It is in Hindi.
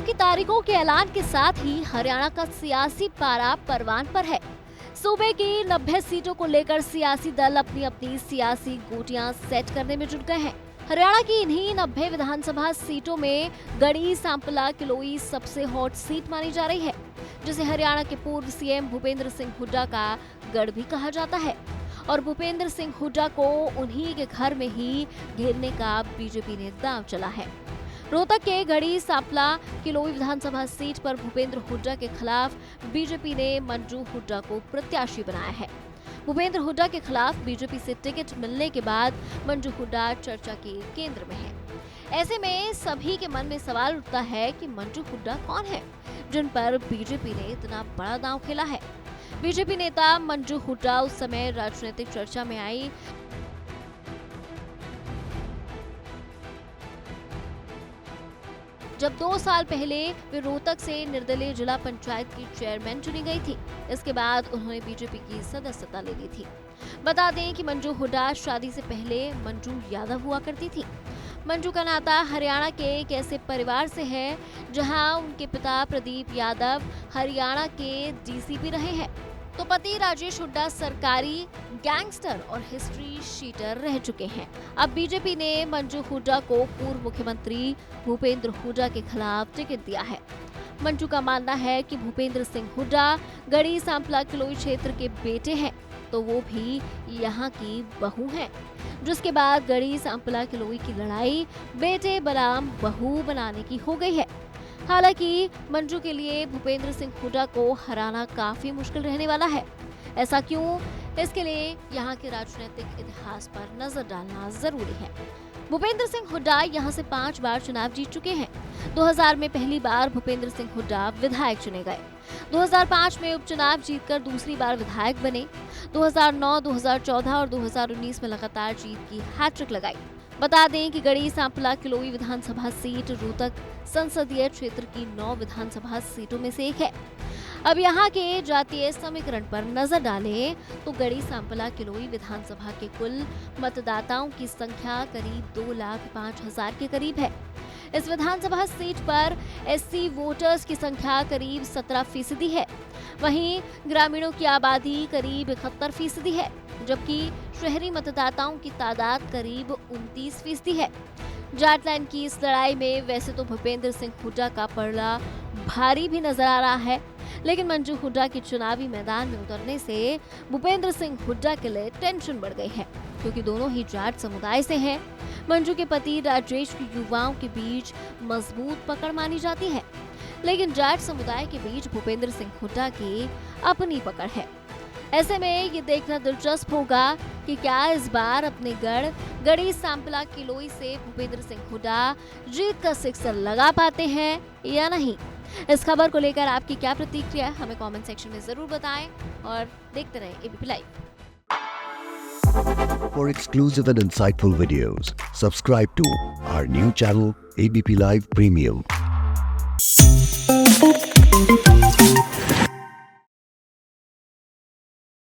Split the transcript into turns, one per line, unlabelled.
की तारीखों के ऐलान के साथ ही हरियाणा का सियासी पारा परवान पर है। सूबे की 90 सीटों को लेकर सियासी दल अपनी अपनी सियासी गोटियां सेट करने में जुट गए हैं। हरियाणा की इन्हीं 90 विधानसभा सीटों में गढ़ी सांपला किलोई सबसे हॉट सीट मानी जा रही है, जिसे हरियाणा के पूर्व सीएम भूपेंद्र सिंह हुड्डा का गढ़ भी कहा जाता है। और भूपेंद्र सिंह हुड्डा को उन्हीं के घर में ही घेरने का बीजेपी ने दांव चला है। रोहतक के गढ़ी सांपला किलोई विधानसभा सीट पर भूपेंद्र हुड्डा के खिलाफ बीजेपी ने मंजू हुड्डा को प्रत्याशी बनाया है। भूपेंद्र हुड्डा के खिलाफ बीजेपी से टिकट मिलने के बाद मंजू हुड्डा चर्चा के केंद्र में है। ऐसे में सभी के मन में सवाल उठता है कि मंजू हुड्डा कौन है, जिन पर बीजेपी ने इतना बड़ा दांव खेला है। बीजेपी नेता मंजू हुड्डा उस समय राजनीतिक चर्चा में आई जब 2 साल पहले वे रोहतक से निर्दलीय जिला पंचायत की चेयरमैन चुनी गई थी। इसके बाद उन्होंने बीजेपी की सदस्यता ले ली थी। बता दें कि मंजू हुड्डा शादी से पहले मंजू यादव हुआ करती थी। मंजू का नाता हरियाणा के एक ऐसे परिवार से है जहां उनके पिता प्रदीप यादव हरियाणा के डीसीपी रहे हैं, तो पति राजेश हुड्डा सरकारी गैंगस्टर और हिस्ट्री शीटर रह चुके हैं। अब बीजेपी ने मंजू हुड्डा को पूर्व मुख्यमंत्री भूपेंद्र हुड्डा के खिलाफ टिकट दिया है। मंजू का मानना है कि भूपेंद्र सिंह हुड्डा गढ़ी सांपला किलोई क्षेत्र के बेटे हैं, तो वो भी यहाँ की बहू हैं, जिसके बाद गढ़ी सांपला किलोई की लड़ाई बेटे बनाम बहू बनाने की हो गई है। हालांकि मंजू के लिए भूपेंद्र सिंह हुड्डा को हराना काफी मुश्किल रहने वाला है। ऐसा क्यों? इसके लिए यहाँ के राजनीतिक इतिहास पर नजर डालना जरूरी है। भूपेंद्र सिंह हुड्डा यहाँ से 5 बार चुनाव जीत चुके हैं। 2000 में पहली बार भूपेंद्र सिंह हुड्डा विधायक चुने गए। 2005 में उपचुनाव जीतकर दूसरी बार विधायक बने। 2009, 2014 और 2019 में लगातार जीत की हैट्रिक लगाई। बता दें कि गढ़ी सांपला किलोई विधानसभा सीट रोहतक संसदीय क्षेत्र की 9 विधानसभा सीटों में से एक है। अब यहाँ के जातीय समीकरण पर नजर डालें तो गढ़ी सांपला किलोई विधानसभा के कुल मतदाताओं की संख्या करीब 2,05,000 के करीब है। इस विधानसभा सीट पर एससी वोटर्स की संख्या करीब 17% है। वहीं ग्रामीणों की आबादी करीब 71% है, जबकि शहरी मतदाताओं की तादाद करीब 29% है। जाटलैंड की इस लड़ाई में वैसे तो भूपेंद्र सिंह हुड्डा का पलड़ा भारी भी नजर आ रहा है, लेकिन मंजू हुड्डा के चुनावी मैदान में उतरने से भूपेंद्र सिंह हुड्डा के लिए टेंशन बढ़ गई है, क्योंकि दोनों ही जाट समुदाय से हैं। मंजू के पति राजेश की युवाओं के बीच मजबूत पकड़ मानी जाती है, लेकिन जाट समुदाय के बीच भूपेंद्र सिंह हुड्डा की अपनी पकड़ है। ऐसे में ये देखना दिलचस्प होगा कि क्या इस बार अपने गढ़ी सांपला किलोई से भूपेंद्र सिंह हुड्डा जीत का सिक्सर लगा पाते हैं या नहीं। इस खबर को लेकर आपकी क्या प्रतिक्रिया है, हमें कमेंट सेक्शन में जरूर बताएं और देखते रहें ABP live.
For exclusive and insightful videos, subscribe to our new channel ABP Live Premium.